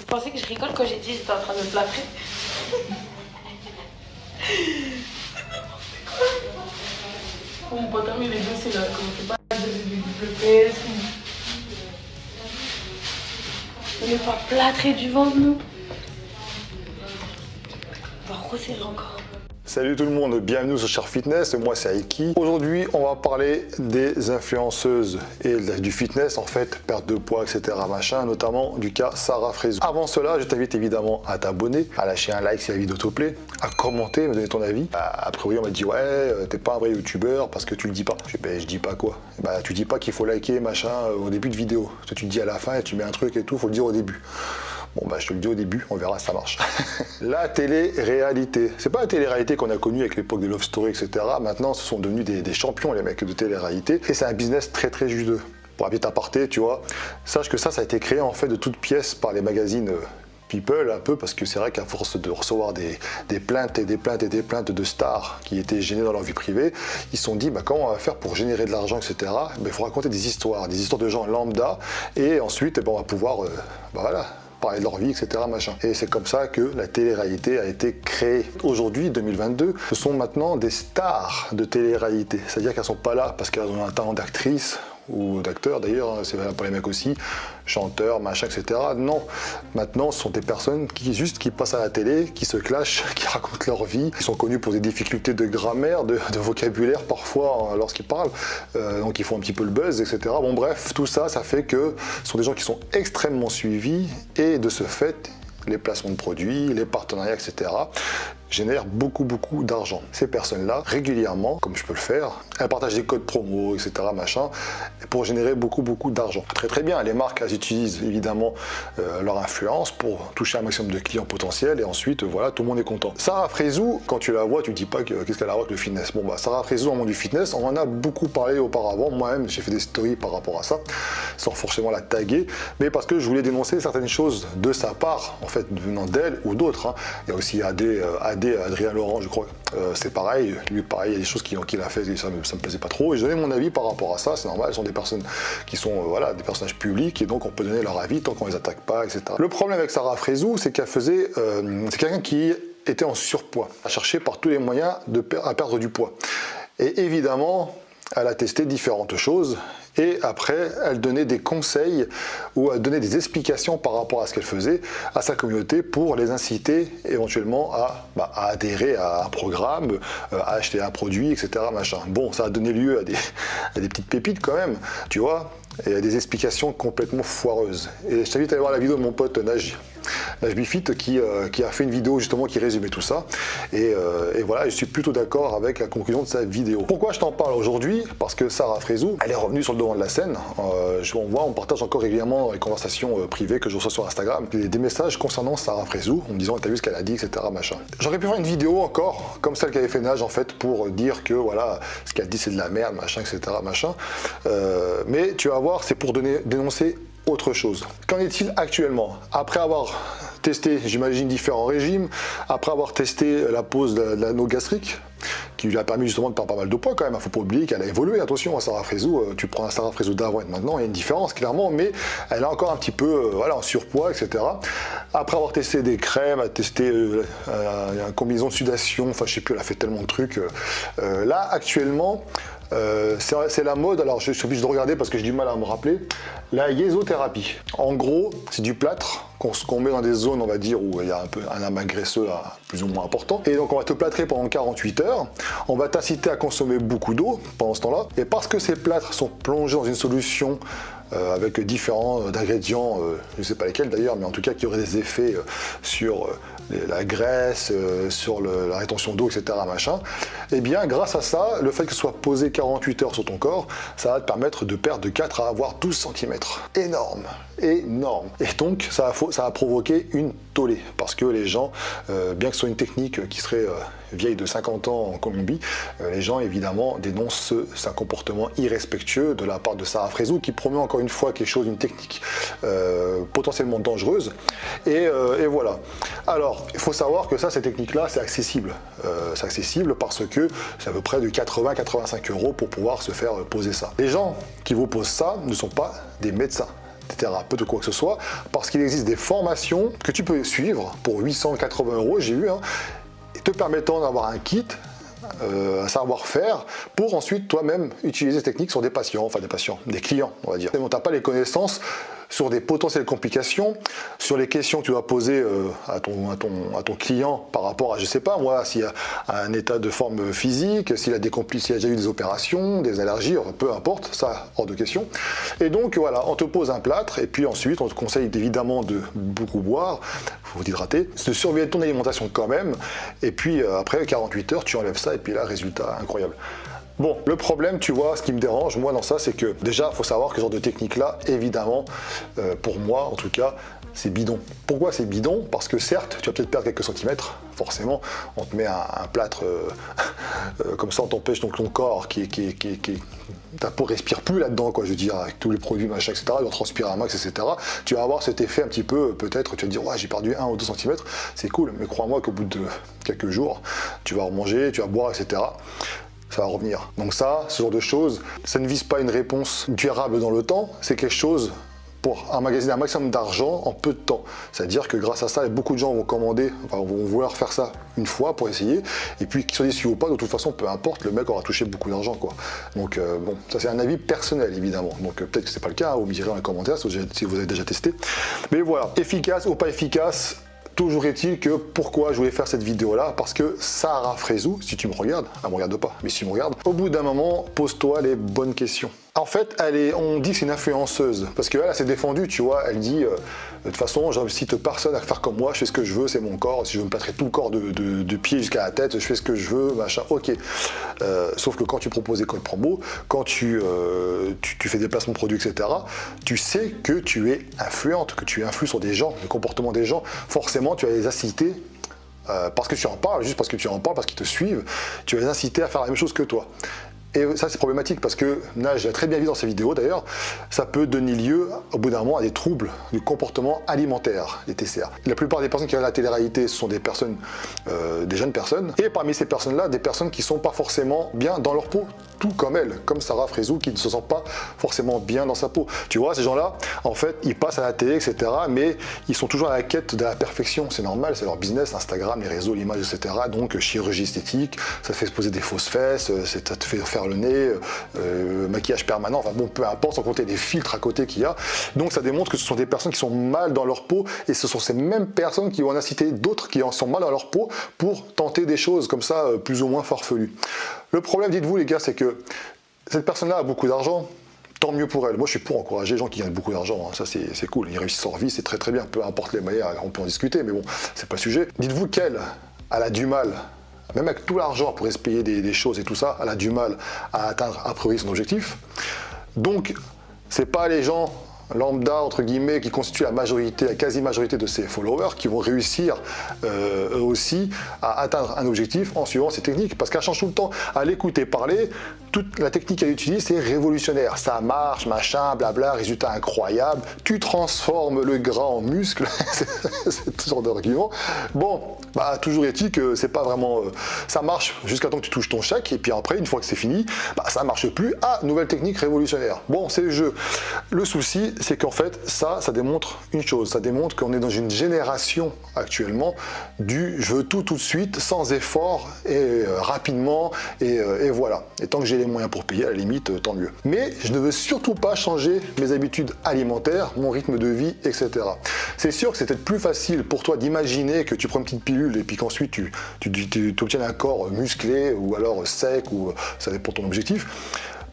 pensais que je rigole quand j'ai dit j'étais en train de me plâtrer? Mon pote a mis les dossiers là, comment c'est pas de WPS. On n'est pas plâtré du vent de nous. On va resserrer encore. Salut tout le monde, bienvenue sur Cher Fitness, moi c'est Aiki. Aujourd'hui on va parler des influenceuses et du fitness, en fait, perte de poids, etc. machin, notamment du cas Sarah Fraisou. Avant cela, je t'invite évidemment à t'abonner, à lâcher un like si la vidéo te plaît, à commenter, me donner ton avis. A priori on m'a dit ouais, t'es pas un vrai youtubeur parce que tu le dis pas. Je dis pas quoi? Tu dis pas qu'il faut liker machin au début de vidéo. Toi tu le dis à la fin et tu mets un truc et tout, faut le dire au début. Bon je te le dis au début, on verra si ça marche. La télé-réalité. C'est pas la télé-réalité qu'on a connue avec l'époque des Love Story, etc. Maintenant, ce sont devenus des champions, les mecs de télé-réalité. Et c'est un business très très juteux. Pour un petit aparté, tu vois, sache que ça a été créé en fait de toutes pièces par les magazines People, un peu, parce que c'est vrai qu'à force de recevoir des plaintes et des plaintes et des plaintes de stars qui étaient gênés dans leur vie privée, ils se sont dit comment on va faire pour générer de l'argent, etc. Il faut raconter des histoires de gens lambda, et ensuite on va pouvoir parler de leur vie, etc. machin. Et c'est comme ça que la télé-réalité a été créée. Aujourd'hui, 2022, ce sont maintenant des stars de télé-réalité. C'est-à-dire qu'elles ne sont pas là parce qu'elles ont un talent d'actrice ou d'acteur d'ailleurs, c'est valable pour les mecs aussi, chanteurs, machin, etc. Non, maintenant ce sont des personnes qui passent à la télé, qui se clashent, qui racontent leur vie, qui sont connus pour des difficultés de grammaire, de vocabulaire parfois lorsqu'ils parlent, donc ils font un petit peu le buzz, etc. Bon bref, tout ça, ça fait que ce sont des gens qui sont extrêmement suivis et de ce fait, les placements de produits, les partenariats, etc. génèrent beaucoup d'argent. Ces personnes-là, régulièrement, comme je peux le faire, elles partagent des codes promo, etc. machin, pour générer beaucoup d'argent. Très bien, les marques, elles utilisent évidemment leur influence pour toucher un maximum de clients potentiels et ensuite, voilà, tout le monde est content. Sarah Fraisou, quand tu la vois, tu te dis pas qu'est-ce qu'elle a à voir avec le fitness. Bon Sarah Fraisou, dans le monde du fitness, on en a beaucoup parlé auparavant. Moi-même, j'ai fait des stories par rapport à ça, sans forcément la taguer, mais parce que je voulais dénoncer certaines choses de sa part, en fait, venant d'elle ou d'autres. Hein. Il y a aussi Adrien Laurent, je crois, c'est pareil, lui pareil, il y a des choses qu'il a fait et ça me plaisait pas trop, et je donnais mon avis par rapport à ça, c'est normal, ce sont des personnes qui sont des personnages publics, et donc on peut donner leur avis tant qu'on les attaque pas, etc. Le problème avec Sarah Fraisou, c'est qu'elle faisait, c'est quelqu'un qui était en surpoids, à chercher par tous les moyens à perdre du poids, et évidemment, elle a testé différentes choses, et après, elle donnait des conseils ou elle donnait des explications par rapport à ce qu'elle faisait à sa communauté pour les inciter éventuellement à adhérer à un programme, à acheter un produit, etc. machin. Bon, ça a donné lieu à des petites pépites quand même, tu vois, et à des explications complètement foireuses. Et je t'invite à aller voir la vidéo de mon pote Naj Bifit qui a fait une vidéo justement qui résumait tout ça, et voilà, je suis plutôt d'accord avec la conclusion de sa vidéo. Pourquoi je t'en parle aujourd'hui? Parce que Sarah Fraisou, elle est revenue sur le devant de la scène. On partage encore régulièrement dans les conversations privées que je reçois sur Instagram des messages concernant Sarah Fraisou en me disant t'as vu ce qu'elle a dit, etc. machin. J'aurais pu faire une vidéo encore comme celle qu'avait fait Naj en fait pour dire que voilà, ce qu'elle dit c'est de la merde, machin, etc. machin. Mais tu vas voir, c'est pour dénoncer autre chose. Qu'en est-il actuellement? Après avoir testé, j'imagine, différents régimes, après avoir testé la pose de l'anneau gastrique, qui lui a permis justement de perdre pas mal de poids quand même, il ne faut pas oublier qu'elle a évolué, attention à Sarah Fraisou, tu prends un Sarah Fraisou d'avant et de maintenant, il y a une différence clairement, mais elle est encore un petit peu en surpoids, etc. Après avoir testé des crèmes, elle a testé une combinaison de sudation, enfin je sais plus, elle a fait tellement de trucs. Là actuellement, c'est la mode, alors je suis obligé de regarder parce que j'ai du mal à me rappeler, la yésothérapie. En gros, c'est du plâtre qu'on met dans des zones, on va dire, où il y a un peu un amas graisseux là, plus ou moins important. Et donc on va te plâtrer pendant 48 heures, on va t'inciter à consommer beaucoup d'eau pendant ce temps-là, et parce que ces plâtres sont plongés dans une solution avec différents ingrédients, je ne sais pas lesquels d'ailleurs, mais en tout cas qui auraient des effets sur la graisse, sur la rétention d'eau, etc. machin, et bien grâce à ça, le fait que ce soit posé 48 heures sur ton corps, ça va te permettre de perdre de 4 à avoir 12 cm. Énorme, énorme. Et donc ça a provoqué une tollée, parce que les gens, bien que ce soit une technique qui serait vieille de 50 ans en Colombie, les gens évidemment dénoncent un comportement irrespectueux de la part de Sarah Fraisou, qui promet encore une fois quelque chose, une technique potentiellement dangereuse, et voilà. Alors, il faut savoir que ces techniques-là, c'est accessible. C'est accessible parce que c'est à peu près de 80-85 € pour pouvoir se faire poser ça. Les gens qui vous posent ça ne sont pas des médecins. thérapeute ou quoi que ce soit, parce qu'il existe des formations que tu peux suivre pour 880 €, j'ai vu, hein, te permettant d'avoir un kit, un savoir-faire pour ensuite toi-même utiliser ces techniques sur des patients, enfin des clients, on va dire. Tu n'as pas les connaissances sur des potentielles complications, sur les questions que tu dois poser à ton client par rapport à, je sais pas moi, s'il y a un état de forme physique, s'il a déjà eu des opérations, des allergies, peu importe, ça hors de question. Et donc voilà, on te pose un plâtre et puis ensuite on te conseille évidemment de beaucoup boire, il faut t'hydrater, de surveiller ton alimentation quand même, et puis après 48 heures tu enlèves ça et puis là résultat incroyable. Bon, le problème, tu vois, ce qui me dérange, moi, dans ça, c'est que déjà, il faut savoir que ce genre de technique-là, évidemment, pour moi, en tout cas, c'est bidon. Pourquoi c'est bidon? Parce que certes, tu vas peut-être perdre quelques centimètres, forcément. On te met un plâtre comme ça, on t'empêche donc ton corps ta peau respire plus là-dedans, quoi, je veux dire, avec tous les produits, machin, etc., il doit transpirer un max, etc. Tu vas avoir cet effet un petit peu, peut-être, tu vas te dire, ouais, j'ai perdu 1 ou 2 cm, c'est cool, mais crois-moi qu'au bout de quelques jours, tu vas remanger, tu vas boire, etc., ça va revenir. Donc ça, ce genre de choses, ça ne vise pas une réponse durable dans le temps, c'est quelque chose pour emmagasiner un maximum d'argent en peu de temps. C'est-à-dire que grâce à ça, beaucoup de gens vont commander, vont vouloir faire ça une fois pour essayer, et puis qu'ils soient déçus ou pas, de toute façon, peu importe, le mec aura touché beaucoup d'argent, quoi. Donc bon, ça c'est un avis personnel, évidemment. Donc peut-être que c'est pas le cas, hein, vous me direz dans les commentaires si vous avez déjà testé. Mais voilà, efficace ou pas efficace, toujours est-il que pourquoi je voulais faire cette vidéo là, parce que Sahara Fraisou, si tu me regardes, elle me regarde pas, mais si tu me regardes, au bout d'un moment, pose-toi les bonnes questions. En fait, on dit que c'est une influenceuse, parce qu'elle s'est défendue, tu vois, elle dit, de toute façon, j'incite personne à faire comme moi, je fais ce que je veux, c'est mon corps, si je veux me plâtrer tout le corps de pied jusqu'à la tête, je fais ce que je veux, machin, ok. Sauf que quand tu proposes des codes promo, quand tu fais des placements de produits, etc., tu sais que tu es influente, que tu influes sur des gens, le comportement des gens, forcément, tu vas les inciter, parce que tu en parles, juste parce que tu en parles, parce qu'ils te suivent, tu vas les inciter à faire la même chose que toi. Et ça, c'est problématique parce que, là, je l'ai très bien vu dans ces vidéos d'ailleurs, ça peut donner lieu, au bout d'un moment, à des troubles du comportement alimentaire, les TCA. La plupart des personnes qui regardent la télé-réalité, ce sont des personnes, des jeunes personnes, et parmi ces personnes-là, des personnes qui ne sont pas forcément bien dans leur peau, tout comme elle, comme Sahara Fraisou, qui ne se sent pas forcément bien dans sa peau. Tu vois, ces gens-là, en fait, ils passent à la télé, etc., mais ils sont toujours à la quête de la perfection, c'est normal, c'est leur business, Instagram, les réseaux, l'image, etc., donc chirurgie esthétique, ça te fait se poser des fausses fesses, ça te fait faire le nez, maquillage permanent, enfin bon, peu importe, sans compter les filtres à côté qu'il y a. Donc ça démontre que ce sont des personnes qui sont mal dans leur peau et ce sont ces mêmes personnes qui vont en inciter d'autres qui en sont mal dans leur peau pour tenter des choses comme ça, plus ou moins farfelues. Le problème, dites-vous les gars, c'est que cette personne-là a beaucoup d'argent. Tant mieux pour elle. Moi, je suis pour encourager les gens qui gagnent beaucoup d'argent. Hein. Ça, c'est cool. Ils réussissent leur vie, c'est très très bien. Peu importe les moyens, on peut en discuter, mais bon, c'est pas le sujet. Dites-vous qu'elle a du mal, même avec tout l'argent pour se payer des choses et tout ça, elle a du mal à atteindre a priori son objectif. Donc, c'est pas les gens lambda, entre guillemets, qui constituent la majorité, la quasi-majorité de ses followers, qui vont réussir eux aussi à atteindre un objectif en suivant ces techniques. Parce qu'elle change tout le temps. À l'écouter parler, toute la technique qu'elle utilise, c'est révolutionnaire. Ça marche, machin, blabla, résultat incroyable. Tu transformes le gras en muscle. C'est ce genre d'argument. Bon, bah, toujours est-il que c'est pas vraiment... ça marche jusqu'à temps que tu touches ton chèque, et puis après, une fois que c'est fini, bah, ça marche plus. Ah, nouvelle technique révolutionnaire. Bon, c'est le jeu. Le souci, c'est qu'en fait, ça démontre une chose. Ça démontre qu'on est dans une génération actuellement du je veux tout de suite, sans effort et rapidement, et voilà. Et tant que j'ai les moyens pour payer, à la limite, tant mieux. Mais je ne veux surtout pas changer mes habitudes alimentaires, mon rythme de vie, etc. C'est sûr que c'est peut-être plus facile pour toi d'imaginer que tu prends une petite pilule et puis qu'ensuite tu obtiennes un corps musclé ou alors sec, ou ça dépend de ton objectif.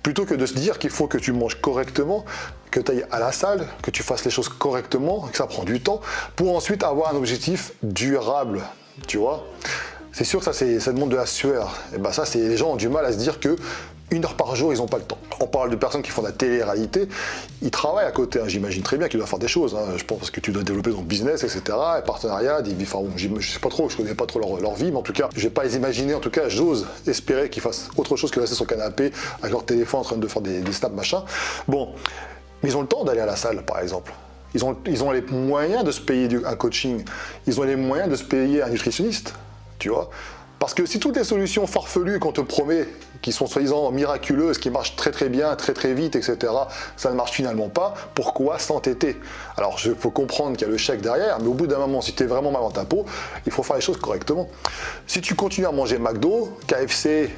Plutôt que de se dire qu'il faut que tu manges correctement, que tu ailles à la salle, que tu fasses les choses correctement, que ça prend du temps, pour ensuite avoir un objectif durable, tu vois. C'est sûr que ça demande de la sueur. Et ben ça, les gens ont du mal à se dire que 1 heure par jour, ils n'ont pas le temps. On parle de personnes qui font de la télé-réalité, ils travaillent à côté, hein. J'imagine très bien qu'ils doivent faire des choses, hein. Je pense que tu dois développer ton business, etc., et partenariat, enfin, bon, je sais pas trop, je connais pas trop leur vie, mais en tout cas, je vais pas les imaginer, en tout cas, j'ose espérer qu'ils fassent autre chose que rester sur le canapé avec leur téléphone en train de faire des snaps, machin. Bon, mais ils ont le temps d'aller à la salle, par exemple. Ils ont les moyens de se payer un coaching, ils ont les moyens de se payer un nutritionniste, tu vois. Parce que si toutes les solutions farfelues qu'on te promet, qui sont soi-disant miraculeuses, qui marchent très très bien, très très vite, etc., ça ne marche finalement pas, pourquoi s'entêter? Alors je peux comprendre qu'il y a le chèque derrière, mais au bout d'un moment, si tu es vraiment mal dans ta peau, il faut faire les choses correctement. Si tu continues à manger McDo, KFC,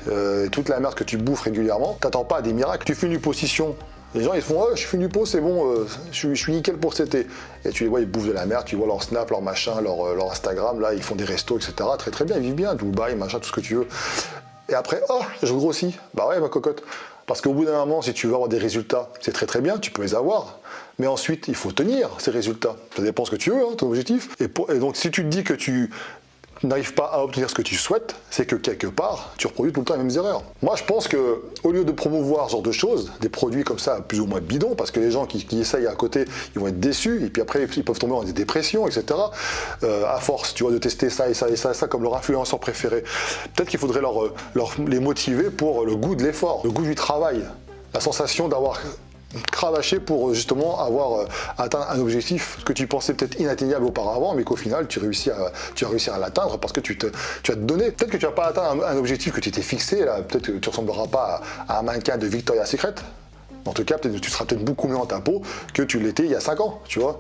toute la merde que tu bouffes régulièrement, t'attends pas à des miracles. Tu fais une liposuction. Les gens ils font je fais une lipo, c'est bon, je suis nickel pour cet été. Et tu les vois, ils bouffent de la merde, tu vois leur Snap, leur machin, leur Instagram, là ils font des restos, etc. Très très bien, ils vivent bien, Dubaï, machin, tout ce que tu veux. Et après, je grossis. Bah ouais, ma cocotte. Parce qu'au bout d'un moment, si tu veux avoir des résultats, c'est très très bien, tu peux les avoir. Mais ensuite, il faut tenir ces résultats. Ça dépend ce que tu veux, hein, ton objectif. Et donc, si tu te dis que tu n'arrives pas à obtenir ce que tu souhaites, c'est que quelque part, tu reproduis tout le temps les mêmes erreurs. Moi, je pense que au lieu de promouvoir ce genre de choses, des produits comme ça, plus ou moins bidons, parce que les gens qui essayent à côté, ils vont être déçus, et puis après, ils peuvent tomber dans des dépressions, etc. À force, tu vois, de tester ça et ça et ça et ça comme leur influenceur préféré. Peut-être qu'il faudrait les motiver pour le goût de l'effort, le goût du travail, la sensation d'avoir cravacher pour justement avoir atteint un objectif que tu pensais peut-être inatteignable auparavant, mais qu'au final tu as réussi à l'atteindre parce que tu as donné. Peut-être que tu n'as pas atteint un objectif que tu t'es fixé, là, peut-être que tu ne ressembleras pas à un mannequin de Victoria's Secret. En tout cas, tu seras peut-être beaucoup mieux dans ta peau que tu l'étais il y a 5 ans, tu vois.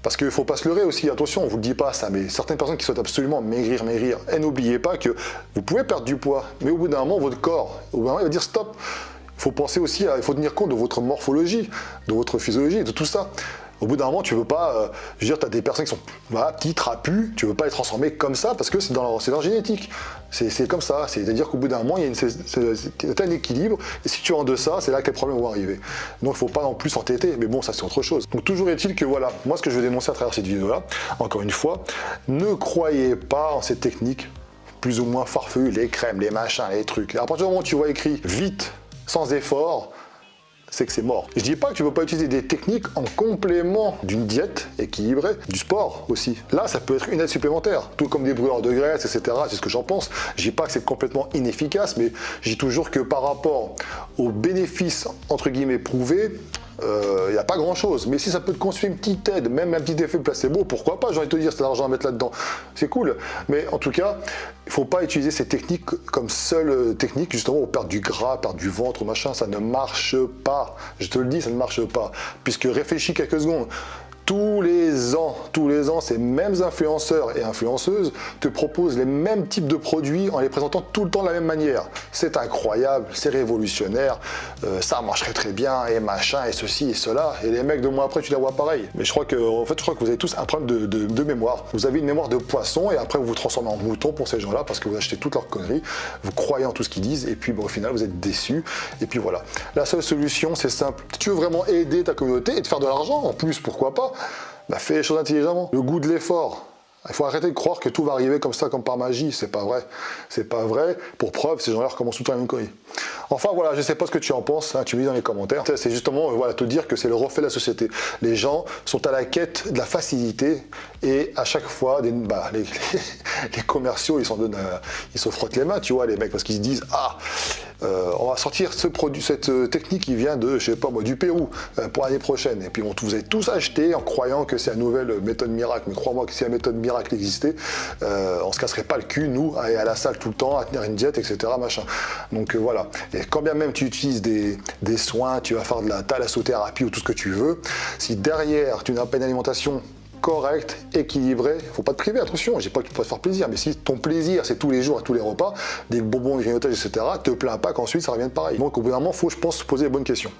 Parce qu'il ne faut pas se leurrer aussi, attention, on ne vous le dit pas ça, mais certaines personnes qui souhaitent absolument maigrir, et n'oubliez pas que vous pouvez perdre du poids, mais au bout d'un moment, votre corps, au bout d'un moment, il va dire stop. Il faut penser aussi, il faut tenir compte de votre morphologie, de votre physiologie, de tout ça. Au bout d'un moment, tu ne veux pas, je veux dire, tu as des personnes qui sont petites, trapues, tu ne veux pas les transformer comme ça parce que c'est leur génétique. C'est comme ça, c'est-à-dire qu'au bout d'un moment, il y a un équilibre, et si tu es en deçà, c'est là que les problèmes vont arriver. Donc il ne faut pas non plus s'entêter, mais bon, ça c'est autre chose. Donc toujours est-il que voilà, moi ce que je veux dénoncer à travers cette vidéo-là, encore une fois, ne croyez pas en ces techniques plus ou moins farfelues, les crèmes, les machins, les trucs. À partir du moment où tu vois écrit vite, sans effort, c'est que c'est mort. Je dis pas que tu ne peux pas utiliser des techniques en complément d'une diète équilibrée, du sport aussi. Là, ça peut être une aide supplémentaire, tout comme des brûleurs de graisse, etc. C'est ce que j'en pense. Je dis pas que c'est complètement inefficace, mais je dis toujours que par rapport aux bénéfices, entre guillemets, prouvés, il n'y a pas grand chose, mais si ça peut te construire une petite aide, même un petit effet placebo, pourquoi pas, j'ai envie de te dire, c'est de l'argent à mettre là-dedans, c'est cool, mais en tout cas, il ne faut pas utiliser ces techniques comme seule technique, justement, pour perdre du gras, perdre du ventre, machin, ça ne marche pas, je te le dis, ça ne marche pas, puisque réfléchis quelques secondes. Tous les ans, ces mêmes influenceurs et influenceuses te proposent les mêmes types de produits en les présentant tout le temps de la même manière. C'est incroyable, c'est révolutionnaire, ça marcherait très bien, et machin, et ceci, et cela. Et les mecs, 2 mois après, tu les vois pareil. Mais je crois que vous avez tous un problème de mémoire. Vous avez une mémoire de poisson, et après, vous vous transformez en mouton pour ces gens-là, parce que vous achetez toutes leurs conneries, vous croyez en tout ce qu'ils disent, et puis au final, vous êtes déçus. Et puis voilà. La seule solution, c'est simple. Si tu veux vraiment aider ta communauté et te faire de l'argent, en plus, pourquoi pas? Fais les choses intelligemment. Le goût de l'effort. Il faut arrêter de croire que tout va arriver comme ça, comme par magie. C'est pas vrai. C'est pas vrai. Pour preuve, ces gens-là recommencent tout le temps la même connerie. Enfin voilà, je sais pas ce que tu en penses, hein, tu me dis dans les commentaires. C'est justement te dire que c'est le reflet de la société. Les gens sont à la quête de la facilité et à chaque fois, les commerciaux, ils se frottent les mains, tu vois, les mecs, parce qu'ils se disent on va sortir ce produit, cette technique qui vient de, je sais pas moi, du Pérou pour l'année prochaine. Et puis vous avez tous acheté en croyant que c'est la nouvelle méthode miracle. Mais crois-moi que si la méthode miracle existait, on se casserait pas le cul, nous, à aller à la salle tout le temps, à tenir une diète, etc. Machin. Donc voilà. Et quand bien même tu utilises des soins, tu vas faire de la thalassothérapie ou tout ce que tu veux, si derrière tu n'as pas une alimentation correcte, équilibrée, faut pas te priver, attention, je dis pas que tu peux te faire plaisir, mais si ton plaisir c'est tous les jours, à tous les repas, des bonbons, des grignotages, etc., te plains pas qu'ensuite ça revienne pareil. Donc au bout d'un moment, faut, je pense, se poser les bonnes questions.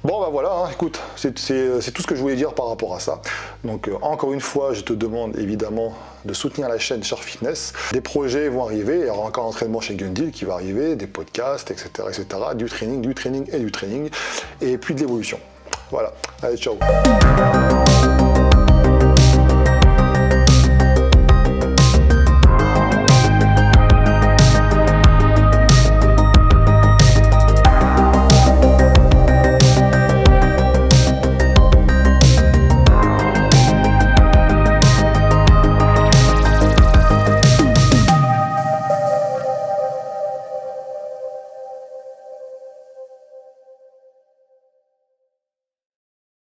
Bon voilà, hein, écoute, c'est tout ce que je voulais dire par rapport à ça. Donc encore une fois, je te demande évidemment de soutenir la chaîne Shark Fitness. Des projets vont arriver, il y aura encore un entraînement chez Gundil qui va arriver, des podcasts, etc., du training, et puis de l'évolution. Voilà, allez, ciao.